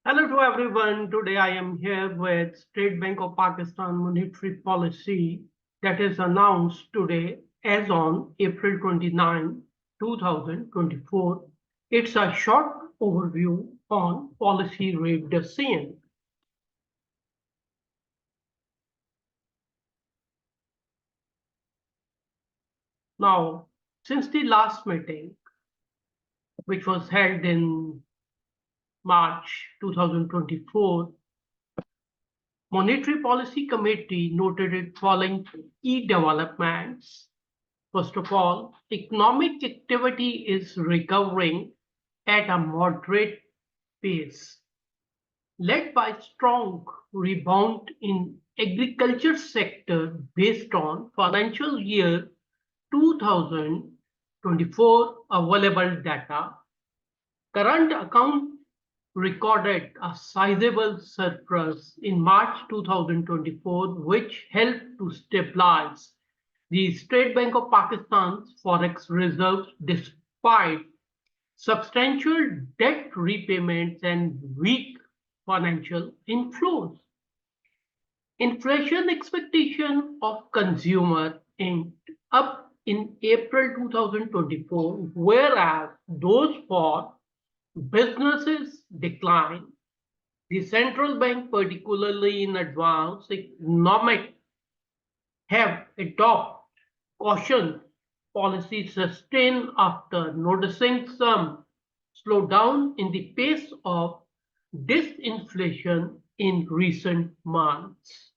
Hello to everyone. Today I am here with State Bank of Pakistan monetary policy that is announced today as on April 29, 2024. It's a short overview on policy rate decision. Now, since the last meeting, which was held in March 2024, Monetary Policy Committee noted the following key developments. First of all, economic activity is recovering at a moderate pace, led by strong rebound in agriculture sector based on financial year 2024 available data. Current account recorded a sizable surplus in March 2024, which helped to stabilize the State Bank of Pakistan's forex reserves despite substantial debt repayments and weak financial inflows. Inflation expectation of consumer inked up in April 2024, whereas those for businesses decline. The central bank, particularly in advanced economic, have adopted caution policy sustained after noticing some slowdown in the pace of disinflation in recent months.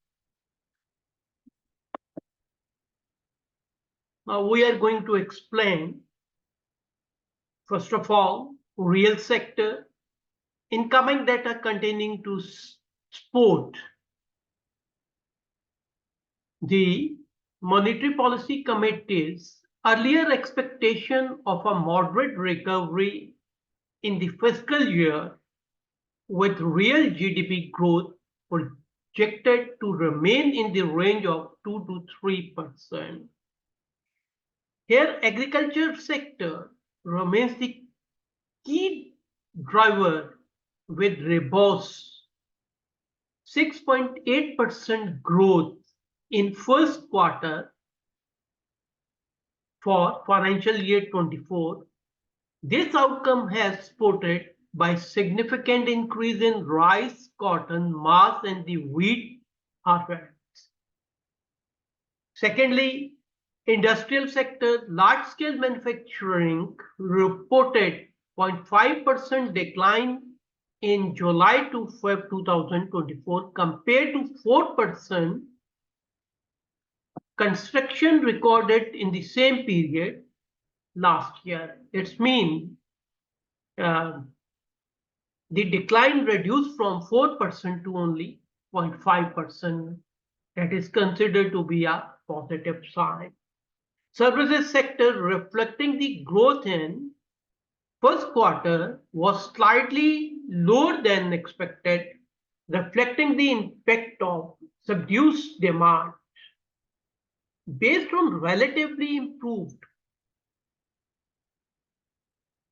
Now we are going to explain, first of all, real sector, incoming data continuing to support the Monetary Policy Committee's earlier expectation of a moderate recovery in the fiscal year, with real GDP growth projected to remain in the range of 2 to 3%. Here, agriculture sector remains the key driver with robust 6.8% growth in first quarter for financial year 24. This outcome has supported by significant increase in rice, cotton, maize, and the wheat harvests. Secondly, industrial sector, large-scale manufacturing reported 0.5% decline in July to Feb 2024 compared to 4% construction recorded in the same period last year. It means the decline reduced from 4% to only 0.5%. That is considered to be a positive sign. Services sector, reflecting the growth in first quarter, was slightly lower than expected, reflecting the impact of subdued demand. Based on relatively improved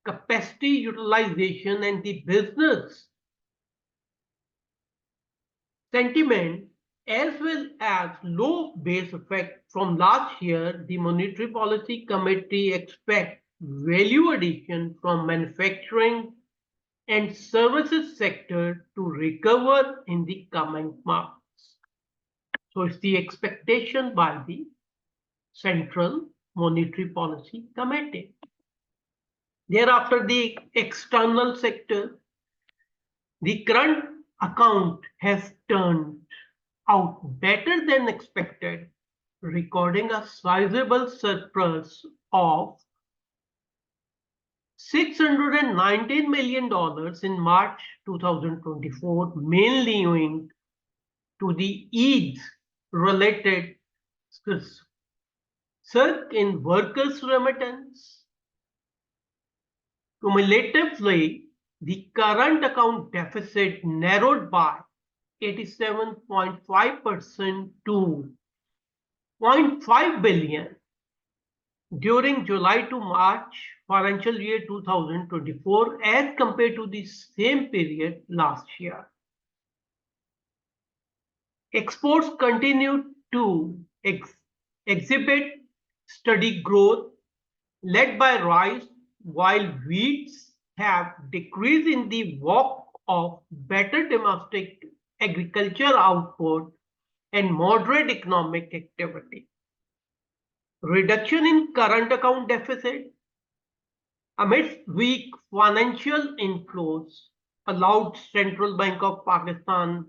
capacity utilization and the business sentiment, as well as low base effect from last year, the Monetary Policy Committee expects value addition from manufacturing and services sector to recover in the coming months. So it's the expectation by the Central Monetary Policy Committee. Thereafter, the external sector, the current account has turned out better than expected, recording a sizable surplus of $619 million in March 2024, mainly owing to the Eid-related surge in workers' remittance. Cumulatively, the current account deficit narrowed by 87.5% to $0.5 billion. during July to March financial year 2024 as compared to the same period last year. Exports continue to exhibit steady growth led by rice, while wheats have decreased in the wake of better domestic agriculture output and moderate economic activity. Reduction in current account deficit amidst weak financial inflows allowed Central Bank of Pakistan,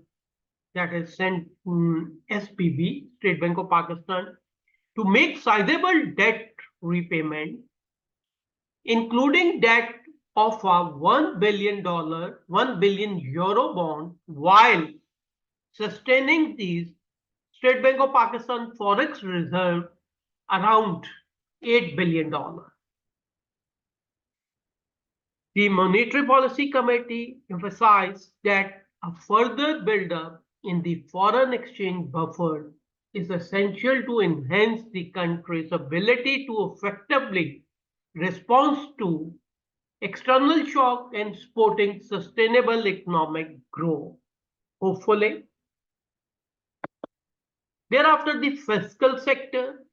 that is SBP, State Bank of Pakistan, to make sizable debt repayment, including debt of a $1 billion, €1 billion bond, while sustaining these State Bank of Pakistan forex reserve around $8 billion. The Monetary Policy Committee emphasized that a further build-up in the foreign exchange buffer is essential to enhance the country's ability to effectively respond to external shock and supporting sustainable economic growth. Hopefully, thereafter, the fiscal sector,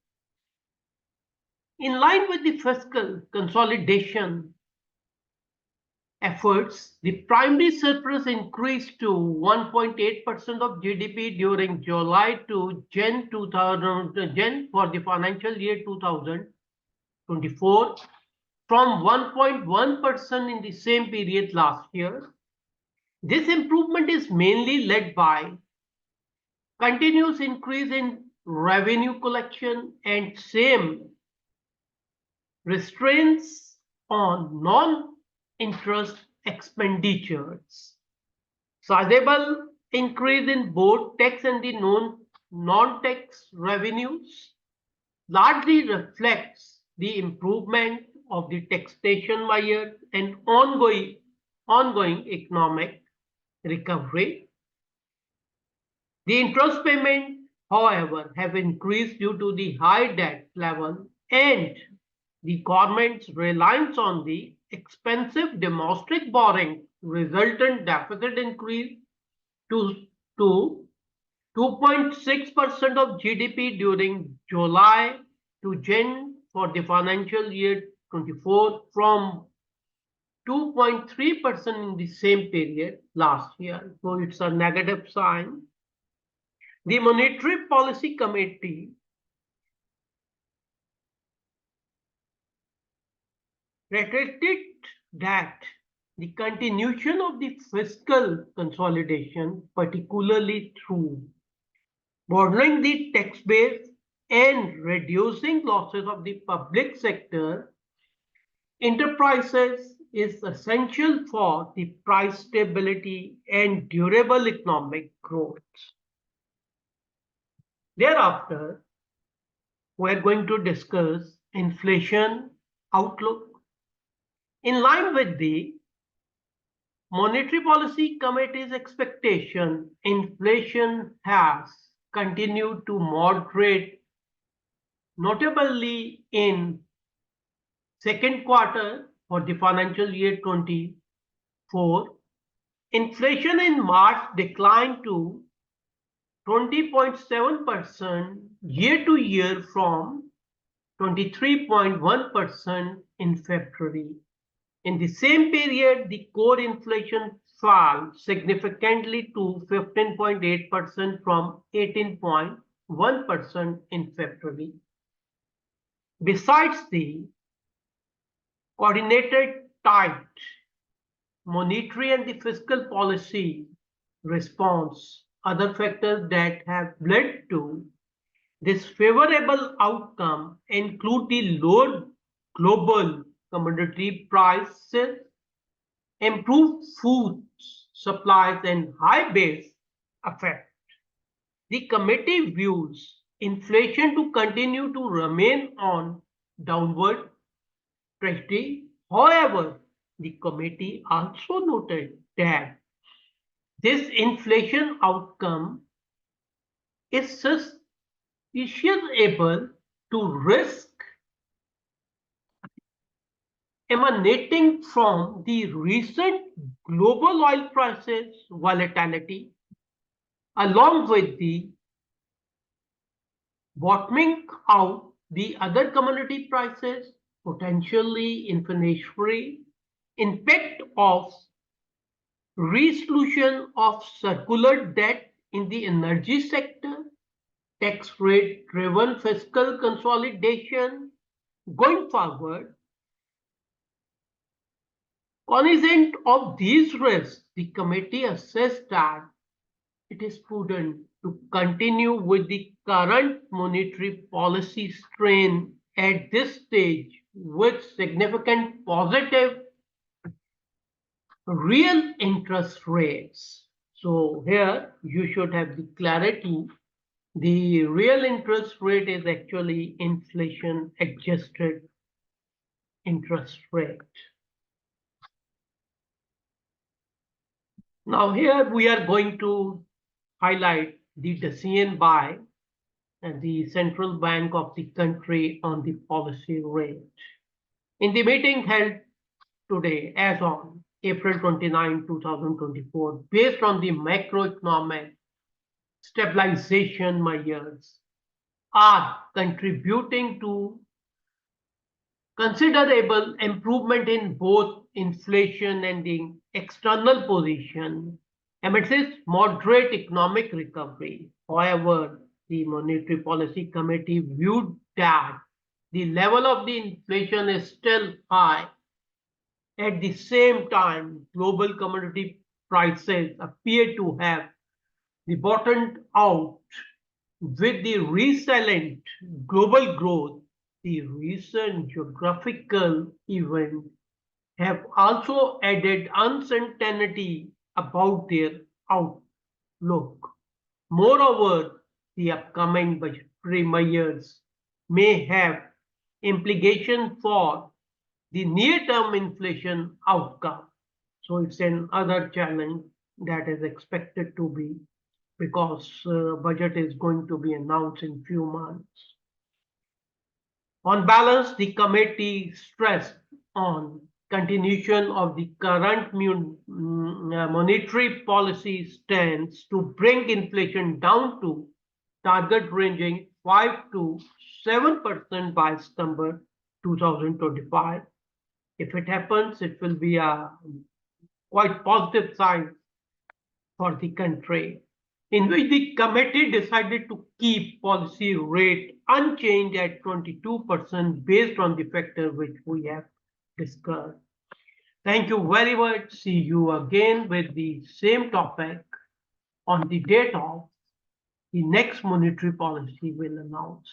in line with the fiscal consolidation efforts, the primary surplus increased to 1.8% of GDP during July to Jan for the financial year 2024 from 1.1% in the same period last year. This improvement is mainly led by continuous increase in revenue collection and same restraints on non-interest expenditures. Sizable increase in both tax and the non-tax revenues largely reflects the improvement of the taxation measures and ongoing economic recovery. The interest payment, however, have increased due to the high debt level and the government's reliance on the expensive domestic borrowing, resultant deficit increase to 2.6% of GDP during July to Jan for the financial year 24 from 2.3% in the same period last year. So it's a negative sign. The Monetary Policy Committee reiterated that the continuation of the fiscal consolidation, particularly through broadening the tax base and reducing losses of the public sector enterprises, is essential for the price stability and durable economic growth. Thereafter, we are going to discuss inflation outlook. In line with the Monetary Policy Committee's expectation, inflation has continued to moderate, notably in second quarter for the financial year 24. Inflation in March declined to 20.7% year-to-year from 23.1% in February. In the same period, the core inflation fell significantly to 15.8% from 18.1% in February. Besides the coordinated tight monetary and the fiscal policy response, other factors that have led to this favorable outcome include the lower global commodity prices, improved food supplies, and high base effect. The committee views inflation to continue to remain on downward trajectory. However, the committee also noted that this inflation outcome is susceptible to risk emanating from the recent global oil prices volatility, along with the bottoming out the other commodity prices, potentially inflationary impact of resolution of circular debt in the energy sector, tax rate driven fiscal consolidation going forward. Cognizant of these risks, the committee assessed that it is prudent to continue with the current monetary policy strain at this stage with significant positive real interest rates. So here you should have the clarity. The real interest rate is actually inflation adjusted interest rate. Now here we are going to highlight the decision by the central bank of the country on the policy rate. In the meeting held today as on April 29, 2024, based on the macroeconomic stabilization measures are contributing to considerable improvement in both inflation and the external position amidst moderate economic recovery. However, the Monetary Policy Committee viewed that the level of the inflation is still high. At the same time, global commodity prices appear to have bottomed out with the resilient global growth. The recent geographical events have also added uncertainty about their outlook. Moreover, the upcoming budgetary measures may have implications for the near-term inflation outcome. So it's another challenge that is expected to be, because budget is going to be announced in few months. On balance, the committee stressed on continuation of the current monetary policy stance to bring inflation down to target ranging 5 to 7% by September 2025. If it happens, it will be a quite positive sign for the country, in which the committee decided to keep policy rate unchanged at 22% based on the factor which we have discussed. Thank you very much. See you again with the same topic on the date of the next monetary policy will announce.